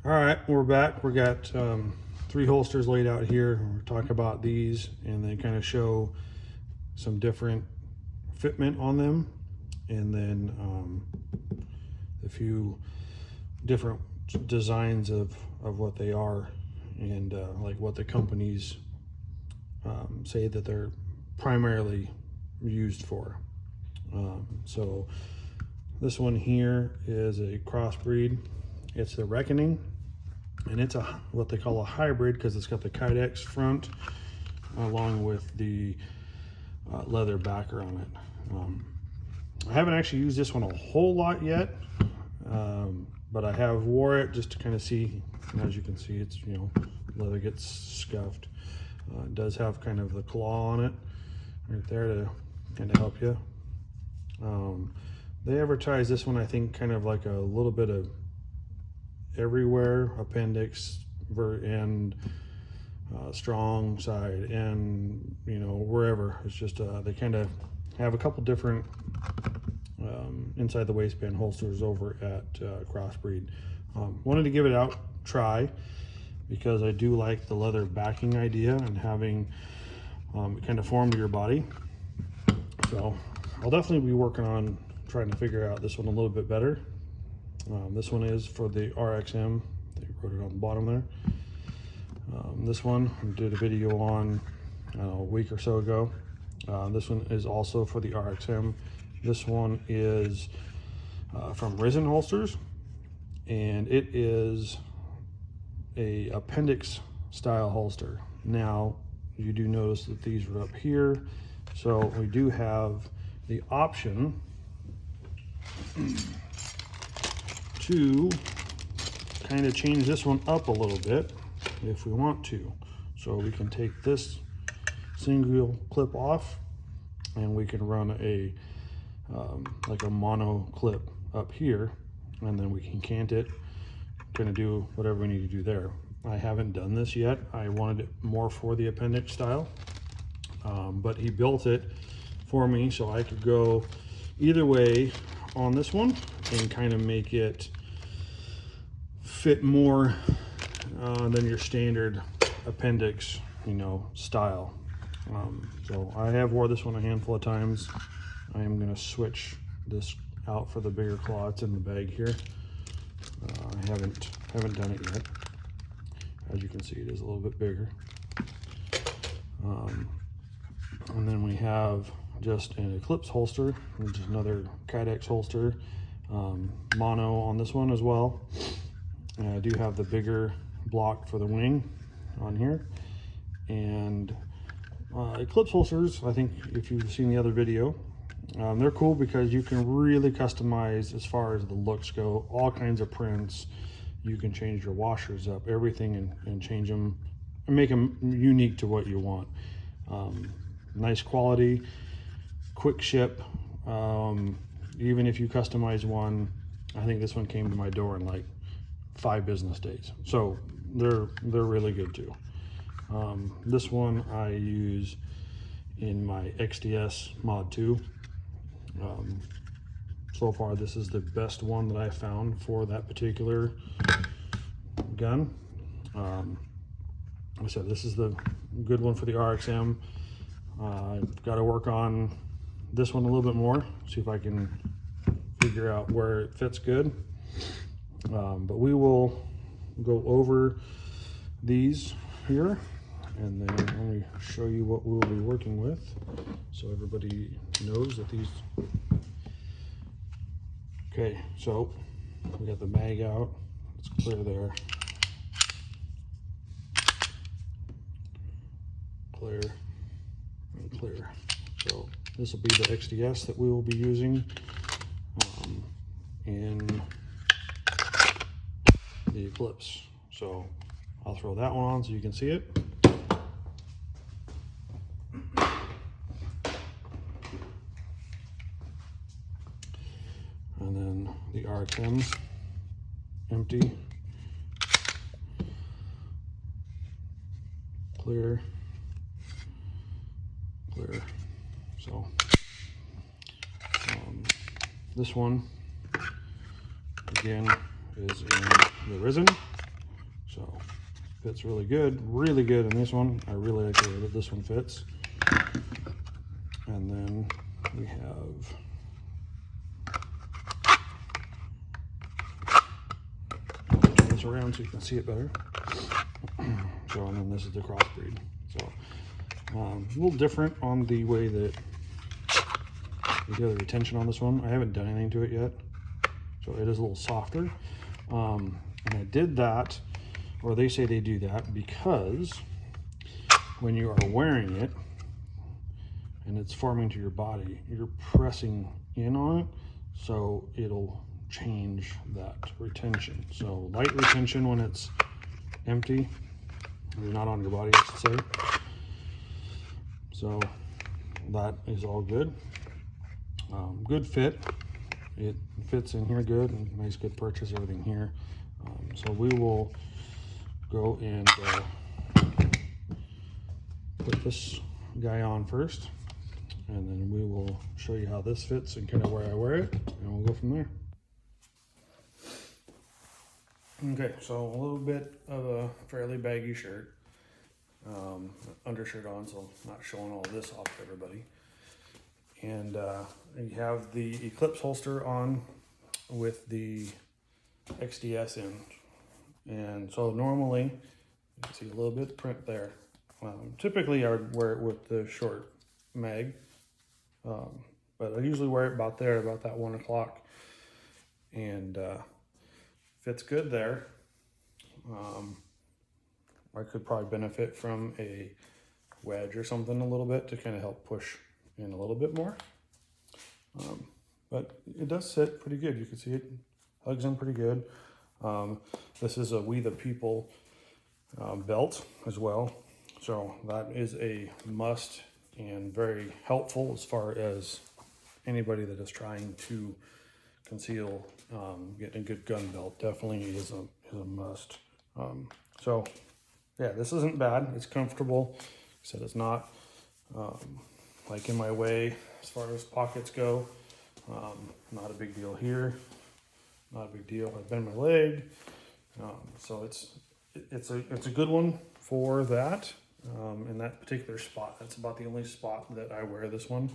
All right, we're back. We got 3 holsters laid out here. We're talking about these, and they kind of show some different fitment on them, and then a few different designs of what they are, and like what the companies say that they're primarily used for. So this one here is a Crossbreed. It's the Reckoning, and it's what they call a hybrid because it's got the Kydex front along with the leather backer on it. I haven't actually used this one a whole lot yet, but I have wore it just to kind of see. And as you can see, it's, you know, leather gets scuffed. It does have kind of the claw on it right there to kind of help you. They advertise this one, I think, kind of like a little bit of everywhere, appendix and strong side, and, you know, wherever. It's just they kind of have a couple different inside the waistband holsters over at Crossbreed. Wanted to give it out try because I do like the leather backing idea and having it kind of form to your body. So I'll definitely be working on trying to figure out this one a little bit better. This one is for the RXM. They wrote it on the bottom there. This one I did a video on, I don't know, a week or so ago. This one is also for the RXM. This one is from Risen Holsters, and it is a appendix style holster. Now you do notice that these are up here, so we do have the option to kind of change this one up a little bit if we want to. So we can take this single clip off, and we can run a like a mono clip up here, and then we can cant it, kind of do whatever we need to do there. I haven't done this yet. I wanted it more for the appendix style, but he built it for me so I could go either way on this one and kind of make it fit more than your standard appendix, you know, style. So I have wore this one a handful of times. I am going to switch this out for the bigger claw. It's in the bag here. I haven't done it yet. As you can see, it is a little bit bigger. And then we have just an Eclipse holster, which is another Kydex holster, mono on this one as well. And I do have the bigger block for the wing on here. And Eclipse holsters, I think if you've seen the other video, they're cool because you can really customize as far as the looks go. All kinds of prints. You can change your washers up, everything, and change them and make them unique to what you want. Nice quality, quick ship. Even if you customize one, I think this one came to my door in like 5 business days. So they're really good too. This one I use in my XDS Mod 2. So far, this is the best one that I found for that particular gun. Like I said, this is the good one for the RXM. I've got to work on this one a little bit more, see if I can figure out where it fits good. But we will go over these here, and then let me show you what we'll be working with so everybody knows that these. Okay, so we got the mag out. It's clear there. Clear and clear. So this will be the XDS that we will be using in the Eclipse. So I'll throw that one on so you can see it. And then the RXM, empty, clear, clear. So this one again is in the Risen. So fits really good in this one. I really like the way that this one fits. And then we have turn this around so you can see it better. So, and then this is the Crossbreed. So a little different on the way that you get the retention on this one. I haven't done anything to it yet, so it is a little softer. And I did that, or they say they do that, because when you are wearing it and it's forming to your body, you're pressing in on it, so it'll change that retention. So light retention when it's empty, or not on your body, I should say. So that is all good. Good fit. It fits in here good, and nice good purchase, everything here. So we will go and put this guy on first, and then we will show you how this fits and kind of where I wear it, and we'll go from there. Okay, so a little bit of a fairly baggy shirt, undershirt on, so I'm not showing all this off to everybody. And you have the Eclipse holster on with the XDS in. And so normally, you can see a little bit of print there. Typically I would wear it with the short mag, but I usually wear it about there, about that 1 o'clock. And fits good there. I could probably benefit from a wedge or something a little bit to kind of help push in a little bit more. But it does sit pretty good. You can see it hugs in pretty good. This is a We the People belt as well. So that is a must and very helpful as far as anybody that is trying to conceal, getting a good gun belt definitely is a must. So yeah, this isn't bad. It's comfortable. Like I said, it's not like in my way as far as pockets go. Not a big deal here. Not a big deal. I bend my leg. So it's a good one for that. In that particular spot. That's about the only spot that I wear this one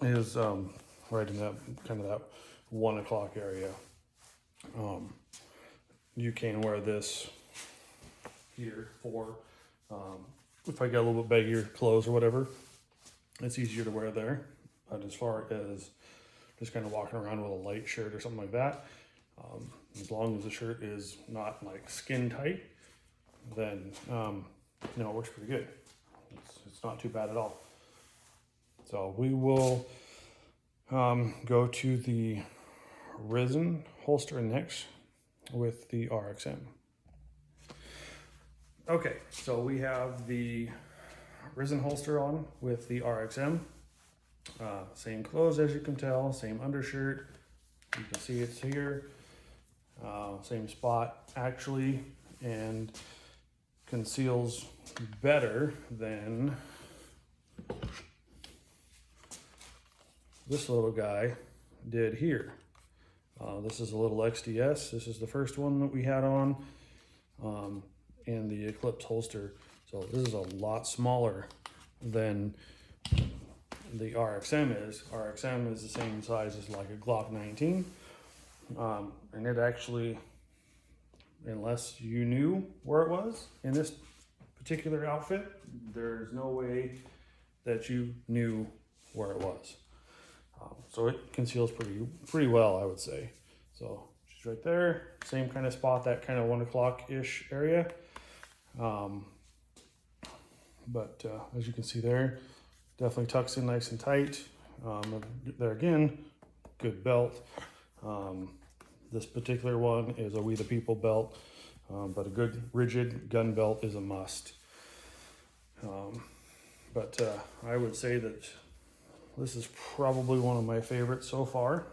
is right in that kind of that 1 o'clock area. You can wear this here for if I get a little bit baggier clothes or whatever, it's easier to wear there. But as far as just kind of walking around with a light shirt or something like that, as long as the shirt is not like skin tight, then you know, it works pretty good. It's not too bad at all. So we will go to the Risen holster next with the RXM. Okay, so we have the Risen holster on with the RXM. Same clothes as you can tell, same undershirt. You can see it's here. Same spot actually, and conceals better than this little guy did here. This is a little XDS. This is the first one that we had on in the Eclipse holster. So this is a lot smaller than the RXM is. RXM is the same size as like a Glock 19. And it actually, unless you knew where it was in this particular outfit, there's no way that you knew where it was. So it conceals pretty well, I would say. So she's right there, same kind of spot, that kind of 1 o'clock-ish area. But as you can see there, definitely tucks in nice and tight. There again, good belt. This particular one is a We the People belt, but a good rigid gun belt is a must. But I would say that this is probably one of my favorites so far.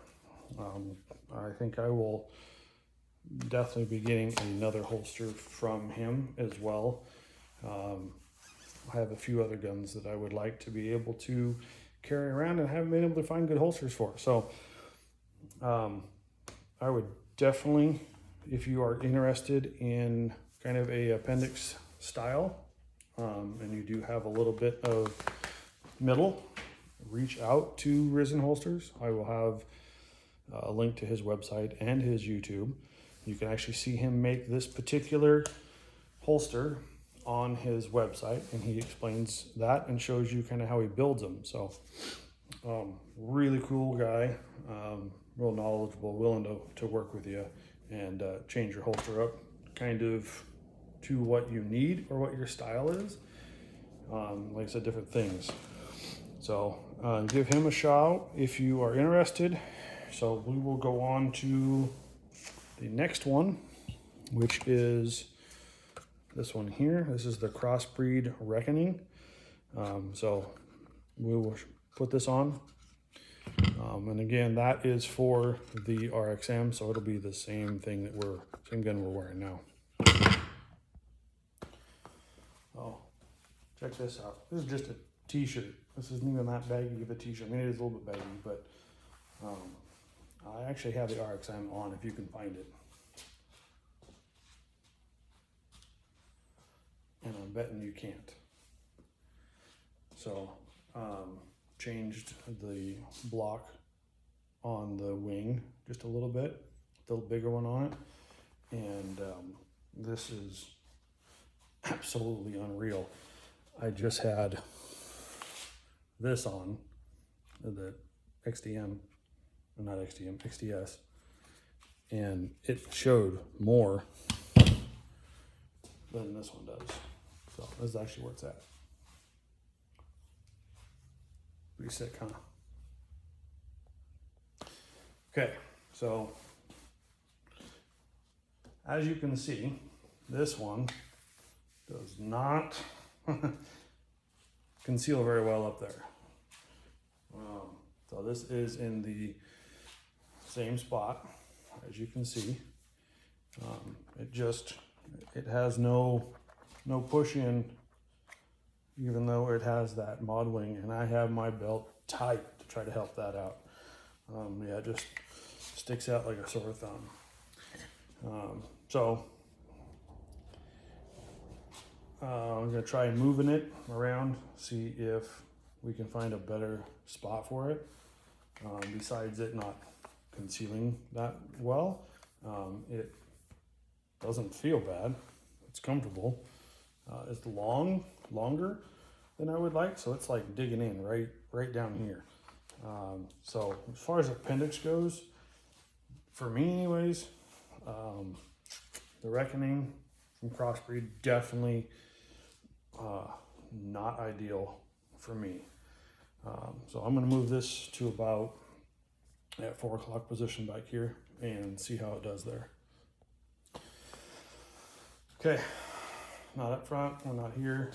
I think I will definitely be getting another holster from him as well. I have a few other guns that I would like to be able to carry around and haven't been able to find good holsters for. So I would definitely if you are interested in kind of a appendix style, and you do have a little bit of middle, reach out to Risen Holsters. I will have a link to his website and his YouTube. You can actually see him make this particular holster on his website, and he explains that and shows you kind of how he builds them. So really cool guy, real knowledgeable, willing to work with you and change your holster up kind of to what you need or what your style is. Like I said, different things. So give him a shout if you are interested. So we will go on to the next one, which is this one here. This is the Crossbreed Reckoning. So we will put this on. And again, that is for the RXM, so it'll be the same thing that same gun we're wearing now. Oh, check this out. This is just a t-shirt. This isn't even that baggy of a t-shirt. I mean, it is a little bit baggy, but I actually have the RXM on if you can find it. And I'm betting you can't. So, changed the block on the wing just a little bit, the bigger one on it. And this is absolutely unreal. I just had this on, the XDM, not XDM, XDS, and it showed more than this one does. So this is actually where it's at. Pretty sick, huh? Okay, so as you can see, this one does not conceal very well up there. So this is in the same spot, as you can see. It has no push in, even though it has that mod wing, and I have my belt tight to try to help that out. Yeah, it just sticks out like a sore thumb. So I'm gonna try moving it around, see if we can find a better spot for it. Besides it not concealing that well, it doesn't feel bad. It's comfortable. It's longer than I would like, so it's like digging in right down here. So as far as appendix goes, for me anyways, the Reckoning from Crossbreed definitely not ideal for me. So I'm gonna move this to about at 4 o'clock position back here and see how it does there. Okay, not up front, we're not here.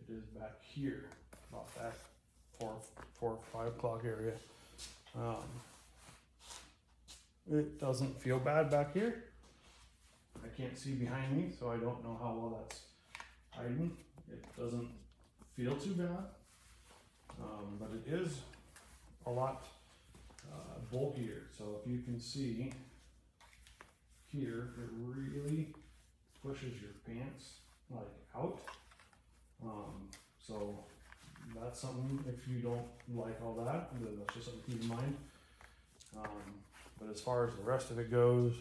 It is back here, about that 4 or 5 o'clock area. It doesn't feel bad back here. I can't see behind me, so I don't know how well that's hiding. It doesn't feel too bad, but it is a lot bulkier. So if you can see here, it really pushes your pants like out. So that's something, if you don't like all that, that's just something to keep in mind. But as far as the rest of it goes,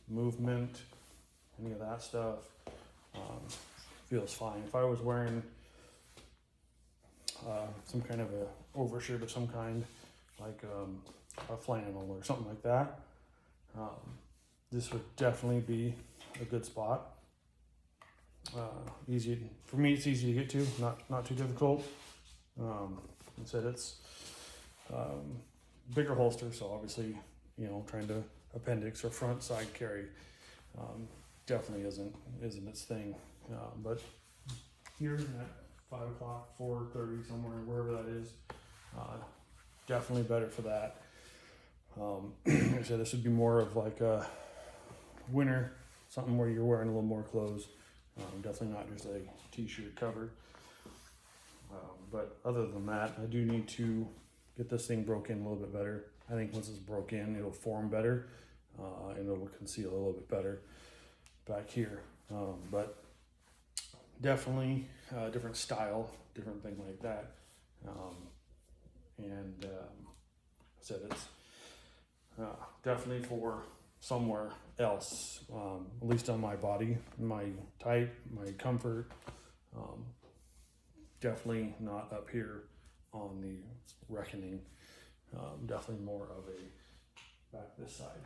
movement, any of that stuff, feels fine. If I was wearing some kind of a overshirt of some kind, like a flannel or something like that, this would definitely be a good spot. Easy for me. It's easy to get to, not too difficult. I said it's bigger holster, so obviously, you know, trying to appendix or front side carry definitely isn't its thing. But here at 5 o'clock, 4:30, somewhere, wherever that is, definitely better for that. Like I said, this would be more of like a winter, something where you're wearing a little more clothes. Definitely not just a t-shirt covered. But other than that, I do need to get this thing broke in a little bit better. I think once it's broke in, it'll form better. and it'll conceal a little bit better back here. But definitely different style, different thing like that. I said it's definitely for somewhere else, at least on my body, my type, my comfort. Definitely not up here on the Reckoning. Definitely more of a back this side.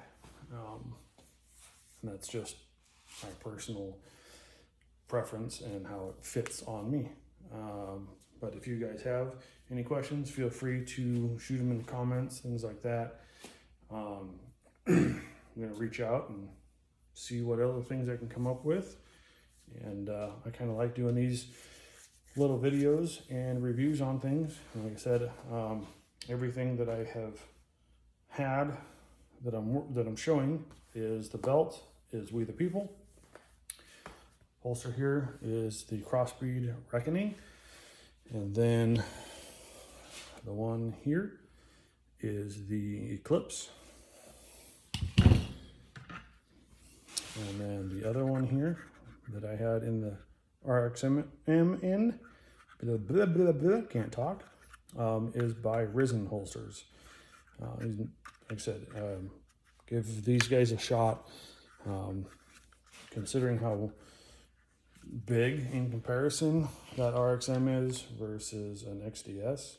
And that's just my personal preference and how it fits on me. But if you guys have any questions, feel free to shoot them in the comments, things like that. I'm gonna reach out and see what other things I can come up with. And I kind of like doing these little videos and reviews on things. And like I said, everything that I have had that I'm showing is the belt is We the People. Holster here is the Crossbreed Reckoning, and then the one here is the Eclipse, and then the other one here that I had in the RXM in blah, blah, blah, blah, can't talk, is by Risen Holsters. Like I said, give these guys a shot. Considering how big in comparison that RXM is versus an XDS,